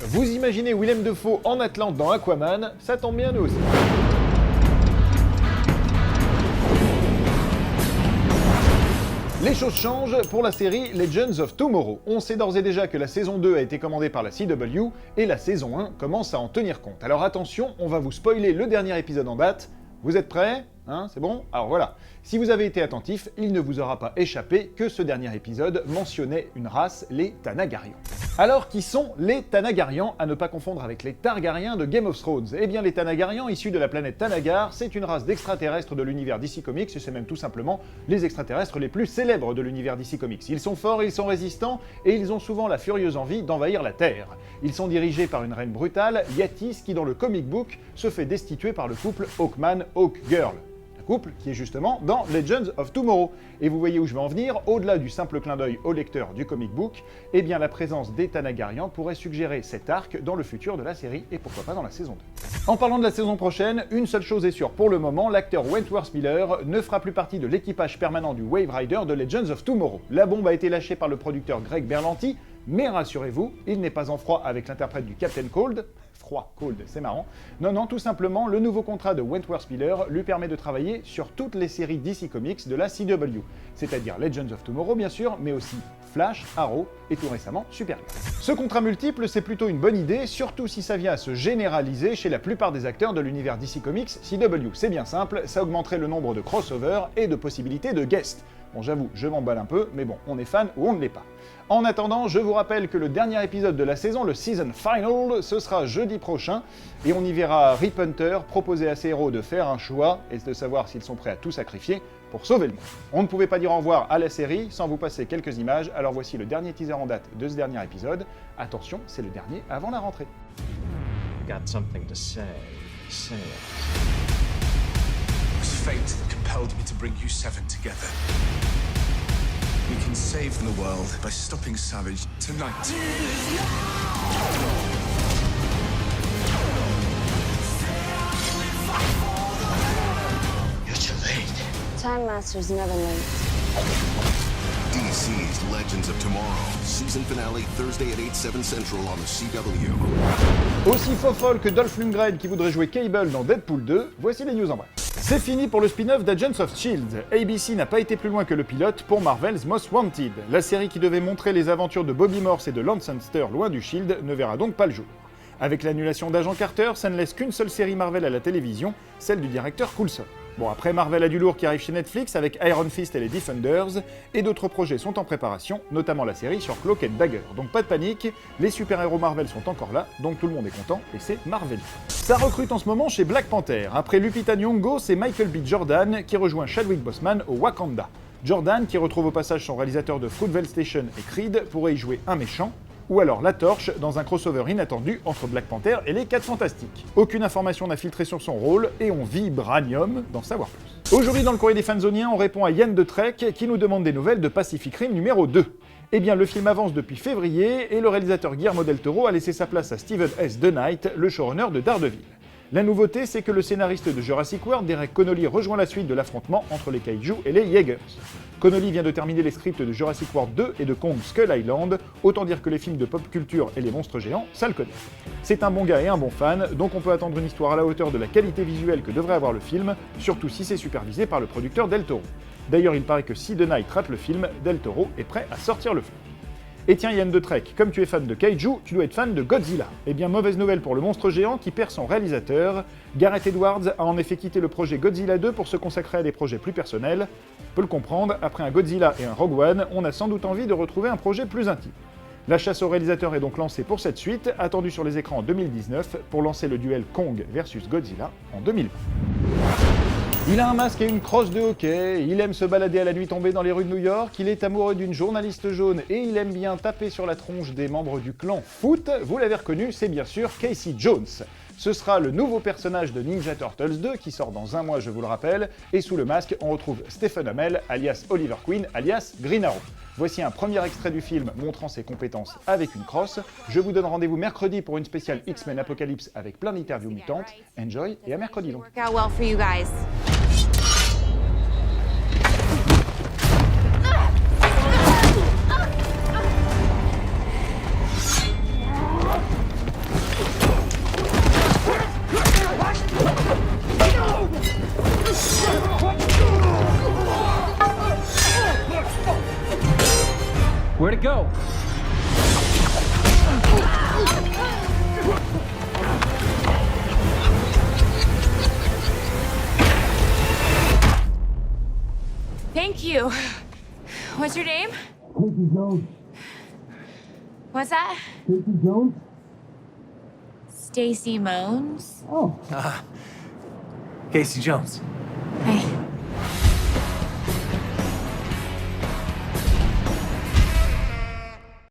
Vous imaginez Willem Dafoe en Atlante dans Aquaman, ça tombe bien nous aussi. Les choses changent pour la série Legends of Tomorrow. On sait d'ores et déjà que la saison 2 a été commandée par la CW et la saison 1 commence à en tenir compte. Alors attention, on va vous spoiler le dernier épisode en date. Vous êtes prêts ? Hein, c'est bon ? Alors voilà. Si vous avez été attentif, il ne vous aura pas échappé que ce dernier épisode mentionnait une race, les Thanagarians. Alors, qui sont les Thanagarians, à ne pas confondre avec les Targaryens de Game of Thrones? Eh bien, les Thanagarians, issus de la planète Thanagar, c'est une race d'extraterrestres de l'univers DC Comics, et c'est même tout simplement les extraterrestres les plus célèbres de l'univers DC Comics. Ils sont forts, ils sont résistants, et ils ont souvent la furieuse envie d'envahir la Terre. Ils sont dirigés par une reine brutale, Yatis, qui dans le comic book se fait destituer par le couple Hawkman-Hawkgirl. Couple qui est justement dans Legends of Tomorrow. Et vous voyez où je vais en venir, au-delà du simple clin d'œil au lecteur du comic book, eh bien la présence des Thanagarians pourrait suggérer cet arc dans le futur de la série, et pourquoi pas dans la saison 2. En parlant de la saison prochaine, une seule chose est sûre pour le moment, l'acteur Wentworth Miller ne fera plus partie de l'équipage permanent du Wave Rider de Legends of Tomorrow. La bombe a été lâchée par le producteur Greg Berlanti, mais rassurez-vous, il n'est pas en froid avec l'interprète du Captain Cold. Cold, c'est marrant. Non, tout simplement, le nouveau contrat de Wentworth Miller lui permet de travailler sur toutes les séries DC Comics de la CW, c'est-à-dire Legends of Tomorrow bien sûr, mais aussi Flash, Arrow et tout récemment Supergirl. Ce contrat multiple, c'est plutôt une bonne idée, surtout si ça vient à se généraliser chez la plupart des acteurs de l'univers DC Comics CW. C'est bien simple, ça augmenterait le nombre de crossovers et de possibilités de guests. Bon, j'avoue, je m'emballe un peu, mais bon, on est fan ou on ne l'est pas. En attendant, je vous rappelle que le dernier épisode de la saison, le Season Final, ce sera jeudi prochain, et on y verra Rip Hunter proposer à ses héros de faire un choix, et de savoir s'ils sont prêts à tout sacrifier pour sauver le monde. On ne pouvait pas dire au revoir à la série sans vous passer quelques images, alors voici le dernier teaser en date de ce dernier épisode. Attention, c'est le dernier avant la rentrée. Got something to say. Say it. It was fate that compelled me to bring you seven together. We can save the world by stopping Savage tonight. You're too late. Time Master's never late. DC's Legends of Tomorrow. Season finale Thursday at 8/7 Central on the CW. Aussi fofolle que Dolph Lundgren qui voudrait jouer Cable dans Deadpool 2, voici les news en bref. C'est fini pour le spin-off d'Agents of S.H.I.E.L.D. ABC n'a pas été plus loin que le pilote pour Marvel's Most Wanted. La série qui devait montrer les aventures de Bobby Morse et de Lance Hunter loin du S.H.I.E.L.D. ne verra donc pas le jour. Avec l'annulation d'Agent Carter, ça ne laisse qu'une seule série Marvel à la télévision, celle du directeur Coulson. Bon, après Marvel a du lourd qui arrive chez Netflix avec Iron Fist et les Defenders, et d'autres projets sont en préparation, notamment la série sur Cloak and Dagger. Donc pas de panique, les super-héros Marvel sont encore là, donc tout le monde est content, et c'est Marvel. Ça recrute en ce moment chez Black Panther. Après Lupita Nyong'o, c'est Michael B. Jordan qui rejoint Chadwick Boseman au Wakanda. Jordan, qui retrouve au passage son réalisateur de Fruitvale Station et Creed, pourrait y jouer un méchant, ou alors la Torche dans un crossover inattendu entre Black Panther et les 4 Fantastiques. Aucune information n'a filtré sur son rôle, et on vibranium d'en savoir plus. Aujourd'hui dans le courrier des fanzoniens, on répond à Yann de Trek qui nous demande des nouvelles de Pacific Rim numéro 2. Eh bien le film avance depuis février, et le réalisateur Guillermo del Toro a laissé sa place à Steven S. DeKnight, le showrunner de Daredevil. La nouveauté, c'est que le scénariste de Jurassic World, Derek Connolly, rejoint la suite de l'affrontement entre les Kaiju et les Jaegers. Connolly vient de terminer les scripts de Jurassic World 2 et de Kong Skull Island, autant dire que les films de pop culture et les monstres géants, ça le connaît. C'est un bon gars et un bon fan, donc on peut attendre une histoire à la hauteur de la qualité visuelle que devrait avoir le film, surtout si c'est supervisé par le producteur Del Toro. D'ailleurs, il paraît que si The Knight rate le film, Del Toro est prêt à sortir le film. Et tiens Yann de Trek, comme tu es fan de Kaiju, tu dois être fan de Godzilla. Eh bien mauvaise nouvelle pour le monstre géant qui perd son réalisateur. Gareth Edwards a en effet quitté le projet Godzilla 2 pour se consacrer à des projets plus personnels. On peut le comprendre, après un Godzilla et un Rogue One, on a sans doute envie de retrouver un projet plus intime. La chasse au réalisateur est donc lancée pour cette suite, attendue sur les écrans en 2019, pour lancer le duel Kong versus Godzilla en 2020. Il a un masque et une crosse de hockey, il aime se balader à la nuit tombée dans les rues de New York, il est amoureux d'une journaliste jaune et il aime bien taper sur la tronche des membres du clan Foot. Vous l'avez reconnu, c'est bien sûr Casey Jones. Ce sera le nouveau personnage de Ninja Turtles 2 qui sort dans un mois, je vous le rappelle, et sous le masque, on retrouve Stephen Amell, alias Oliver Queen, alias Green Arrow. Voici un premier extrait du film montrant ses compétences avec une crosse. Je vous donne rendez-vous mercredi pour une spéciale X-Men Apocalypse avec plein d'interviews mutantes. Enjoy et à mercredi donc. Work out well for you guys. Where to go? Thank you. What's your name? Casey Jones. What's that? Casey Jones. Stacy Moans? Casey Jones. Hey.